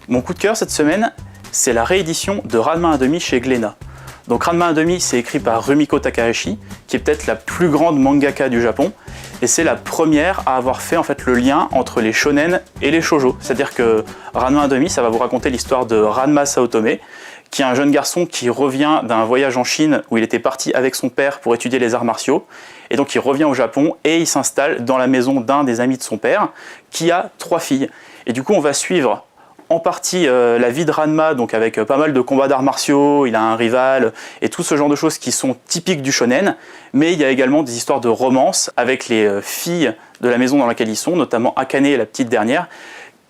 Mon coup de cœur cette semaine, c'est la réédition de Ranma 1/2 chez Glénat. Donc Ranma 1/2, c'est écrit par Rumiko Takahashi, qui est peut-être la plus grande mangaka du Japon, et c'est la première à avoir fait en fait le lien entre les shonen et les shoujo. C'est-à-dire que Ranma 1/2, ça va vous raconter l'histoire de Ranma Saotome, qui est un jeune garçon qui revient d'un voyage en Chine où il était parti avec son père pour étudier les arts martiaux. Et donc il revient au Japon et il s'installe dans la maison d'un des amis de son père, qui a 3 filles. Et du coup on va suivre en partie la vie de Ranma, donc avec pas mal de combats d'arts martiaux, il a un rival, et tout ce genre de choses qui sont typiques du shonen, mais il y a également des histoires de romance avec les filles de la maison dans laquelle ils sont, notamment Akane, la petite dernière,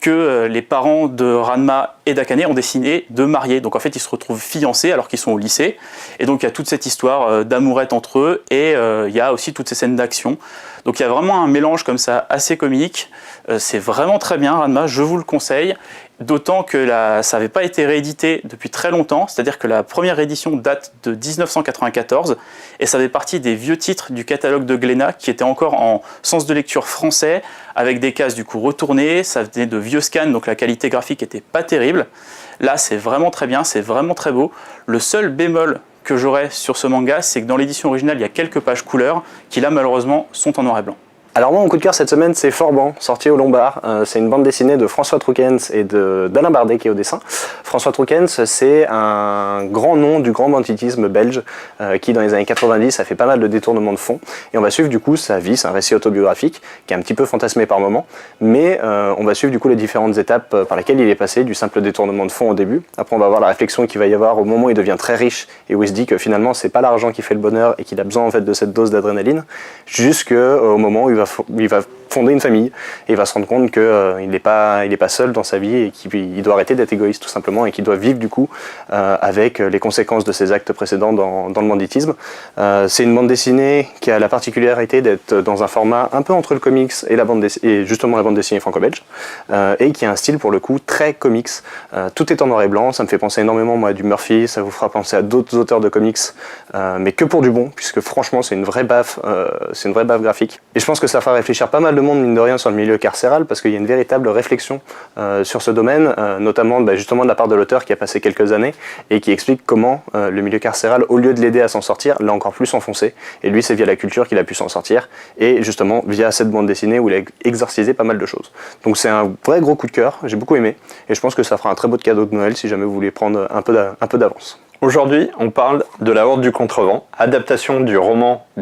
que les parents de Ranma et d'Akane ont décidé de marier. Donc en fait ils se retrouvent fiancés alors qu'ils sont au lycée, et donc il y a toute cette histoire d'amourette entre eux, et il y a aussi toutes ces scènes d'action. Donc il y a vraiment un mélange comme ça assez comique, c'est vraiment très bien Ranma, je vous le conseille, d'autant que ça n'avait pas été réédité depuis très longtemps, c'est-à-dire que la première édition date de 1994, et ça fait partie des vieux titres du catalogue de Glénat qui étaient encore en sens de lecture français, avec des cases du coup retournées, ça venait de vieux scans, donc la qualité graphique était pas terrible. Là c'est vraiment très bien, c'est vraiment très beau. Le seul bémol que j'aurais sur ce manga, c'est que dans l'édition originale, il y a quelques pages couleurs qui là malheureusement sont en noir et blanc. Alors moi mon coup de cœur cette semaine c'est Forban, sorti au Lombard. C'est une bande dessinée de François Troukens et d'Alain Bardet qui est au dessin. François Troukens c'est un grand nom du grand banditisme belge qui dans les années 90 a fait pas mal de détournements de fonds. Et on va suivre du coup sa vie, c'est un récit autobiographique qui est un petit peu fantasmé par moments. Mais on va suivre du coup les différentes étapes par lesquelles il est passé, du simple détournement de fonds au début. Après on va voir la réflexion qu'il va y avoir au moment où il devient très riche et où il se dit que finalement c'est pas l'argent qui fait le bonheur et qu'il a besoin en fait de cette dose d'adrénaline. Jusqu'au moment où il va fonder une famille et il va se rendre compte qu'il n'est pas seul dans sa vie et qu'il doit arrêter d'être égoïste tout simplement et qu'il doit vivre du coup avec les conséquences de ses actes précédents dans le banditisme. C'est une bande dessinée qui a la particularité d'être dans un format un peu entre le comics et justement la bande dessinée franco-belge et qui a un style pour le coup très comics. Tout est en noir et blanc, ça me fait penser énormément moi à du Murphy, ça vous fera penser à d'autres auteurs de comics mais que pour du bon puisque franchement c'est une vraie baffe graphique. Et je pense que ça fera réfléchir pas mal de monde, mine de rien, sur le milieu carcéral, parce qu'il y a une véritable réflexion sur ce domaine, notamment justement de la part de l'auteur qui a passé quelques années, et qui explique comment le milieu carcéral, au lieu de l'aider à s'en sortir, l'a encore plus enfoncé. Et lui, c'est via la culture qu'il a pu s'en sortir, et justement via cette bande dessinée où il a exorcisé pas mal de choses. Donc c'est un vrai gros coup de cœur, j'ai beaucoup aimé, et je pense que ça fera un très beau cadeau de Noël si jamais vous voulez prendre un peu d'avance. Aujourd'hui, on parle de La Horde du Contrevent, adaptation du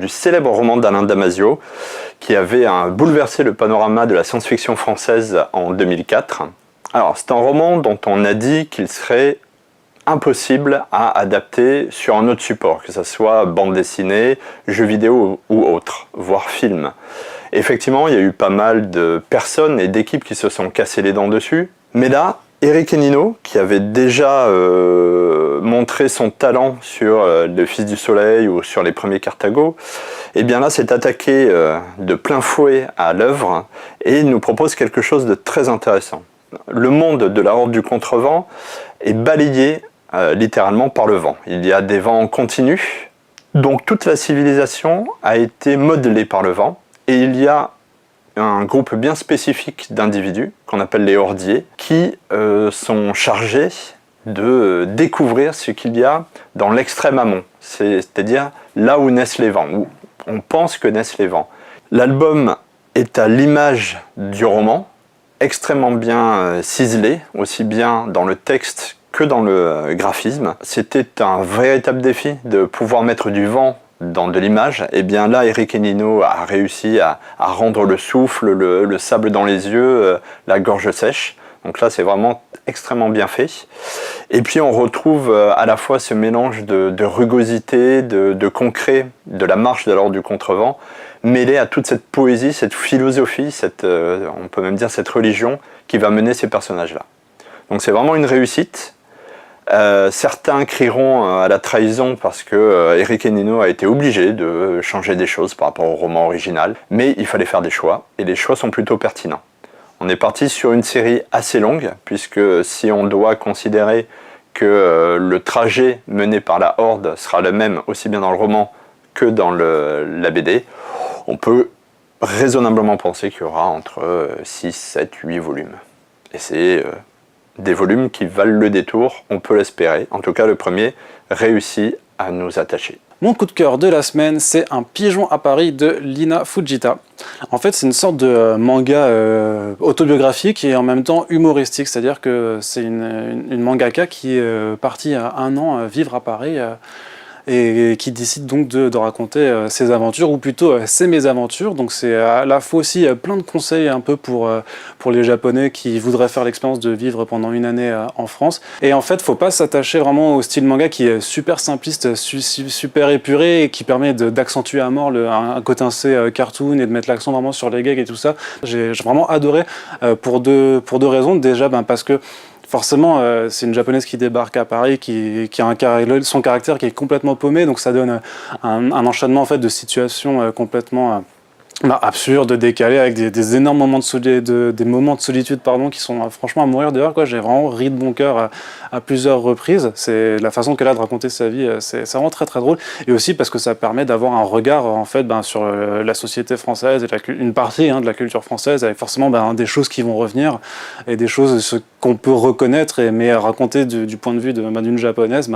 célèbre roman d'Alain Damasio, qui avait bouleversé le panorama de la science-fiction française en 2004. Alors, c'est un roman dont on a dit qu'il serait impossible à adapter sur un autre support, que ce soit bande dessinée, jeux vidéo ou autre, voire film. Effectivement, il y a eu pas mal de personnes et d'équipes qui se sont cassées les dents dessus, mais là, Eric Enino, qui avait déjà montré son talent sur Le Fils du Soleil ou sur les premiers Carthago, et bien là s'est attaqué de plein fouet à l'œuvre et il nous propose quelque chose de très intéressant. Le monde de la Horde du Contrevent est balayé littéralement par le vent. Il y a des vents continus, donc toute la civilisation a été modelée par le vent et il y a un groupe bien spécifique d'individus, qu'on appelle les hordiers, qui sont chargés de découvrir ce qu'il y a dans l'extrême amont, c'est-à-dire là où naissent les vents, où on pense que naissent les vents. L'album est à l'image du roman, extrêmement bien ciselé, aussi bien dans le texte que dans le graphisme. C'était un véritable défi de pouvoir mettre du vent dans de l'image, et bien là Eric Enino a réussi à rendre le souffle, le sable dans les yeux, la gorge sèche. Donc là c'est vraiment extrêmement bien fait. Et puis on retrouve à la fois ce mélange de rugosité, de concret, de la marche de l'Horde du Contrevent, mêlé à toute cette poésie, cette philosophie, on peut même dire cette religion qui va mener ces personnages-là. Donc c'est vraiment une réussite. Certains crieront à la trahison parce que Eric Enino a été obligé de changer des choses par rapport au roman original, mais il fallait faire des choix, et les choix sont plutôt pertinents. On est parti sur une série assez longue, puisque si on doit considérer que le trajet mené par la Horde sera le même aussi bien dans le roman que dans la BD, on peut raisonnablement penser qu'il y aura entre 6, 7, 8 volumes. Et c'est des volumes qui valent le détour, on peut l'espérer. En tout cas, le premier réussit à nous attacher. Mon coup de cœur de la semaine, c'est Un pigeon à Paris de Lina Fujita. En fait, c'est une sorte de manga autobiographique et en même temps humoristique, c'est-à-dire que c'est une mangaka qui est partie il y a 1 an vivre à Paris et qui décide donc de raconter ses aventures, ou plutôt ses mésaventures. Donc c'est à la fois aussi plein de conseils un peu pour les Japonais qui voudraient faire l'expérience de vivre pendant 1 année en France. Et en fait, faut pas s'attacher vraiment au style manga qui est super simpliste, super épuré, et qui permet d'accentuer à mort un côté assez cartoon et de mettre l'accent vraiment sur les gags et tout ça. J'ai vraiment adoré pour deux raisons. Déjà, parce que forcément, c'est une japonaise qui débarque à Paris, qui a son caractère qui est complètement paumé, donc ça donne un enchaînement en fait, de situations complètement absurdes, décalées, avec des énormes moments des moments de solitude qui sont franchement à mourir de rire, quoi. J'ai vraiment ri de bon cœur à plusieurs reprises. C'est la façon qu'elle a de raconter sa vie, c'est vraiment très très drôle. Et aussi parce que ça permet d'avoir un regard en fait, sur la société française, et une partie de la culture française, avec forcément des choses qui vont revenir, et des choses qu'on peut reconnaître, mais raconter du point de vue d'une japonaise,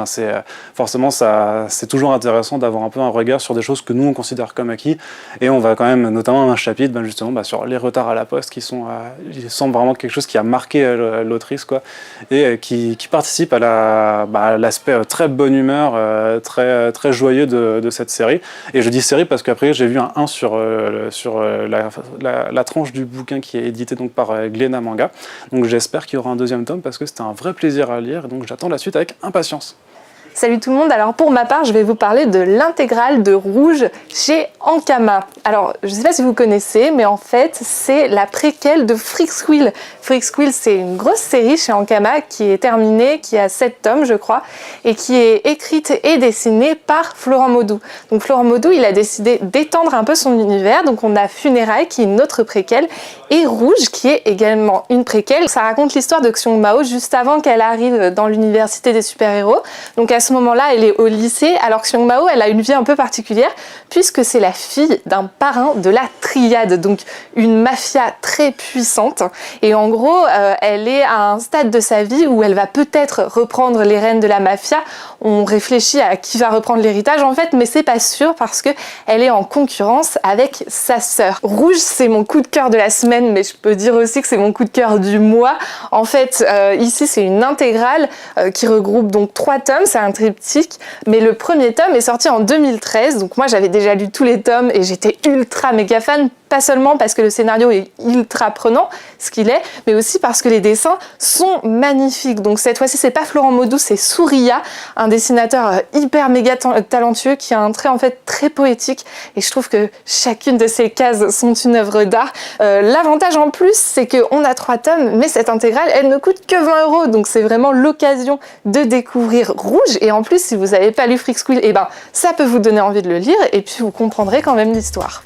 forcément c'est toujours intéressant d'avoir un peu un regard sur des choses que nous on considère comme acquis. Et on va quand même, notamment un chapitre justement sur les retards à la poste qui ils semblent vraiment quelque chose qui a marqué l'autrice, quoi, et qui participe à l'aspect très bonne humeur, très, très joyeux de cette série. Et je dis série parce qu'après j'ai vu un 1 sur la tranche du bouquin qui est édité donc par Glénat Manga. Donc j'espère qu'il y aura un 2e tome parce que c'était un vrai plaisir à lire, donc j'attends la suite avec impatience. Salut tout le monde, alors pour ma part je vais vous parler de l'intégrale de Rouge chez Ankama. Alors je ne sais pas si vous connaissez, mais en fait c'est la préquelle de Freaks Wheel. Freaks Wheel, c'est une grosse série chez Ankama qui est terminée, qui a 7 tomes je crois, et qui est écrite et dessinée par Florent Maudoux. Donc Florent Maudoux, il a décidé d'étendre un peu son univers, donc on a Funérailles qui est une autre préquelle, et Rouge qui est également une préquelle. Ça raconte l'histoire de Xiong Mao juste avant qu'elle arrive dans l'université des super-héros. Donc à ce moment-là, elle est au lycée, alors que Xiong Mao, elle a une vie un peu particulière, puisque c'est la fille d'un parrain de la Triade, donc une mafia très puissante. Et en gros, elle est à un stade de sa vie où elle va peut-être reprendre les rênes de la mafia. On réfléchit à qui va reprendre l'héritage en fait, mais c'est pas sûr parce que elle est en concurrence avec sa sœur. Rouge, c'est mon coup de cœur de la semaine, mais je peux dire aussi que c'est mon coup de cœur du mois. En fait, ici, c'est une intégrale qui regroupe donc 3 tomes, c'est un triptyque, mais le premier tome est sorti en 2013, donc moi j'avais déjà lu tous les tomes et j'étais ultra méga fan, pas seulement parce que le scénario est ultra prenant, ce qu'il est, mais aussi parce que les dessins sont magnifiques. Donc cette fois-ci, c'est pas Florent Maudoux, c'est Souriya, un dessinateur hyper méga talentueux qui a un trait en fait très poétique, et je trouve que chacune de ces cases sont une œuvre d'art. L'avantage en plus, c'est qu'on a 3 tomes, mais cette intégrale, elle ne coûte que 20 €, donc c'est vraiment l'occasion de découvrir Rouge, et en plus, si vous n'avez pas lu Freaks Wheel, ça peut vous donner envie de le lire, et puis vous comprendrez quand même l'histoire.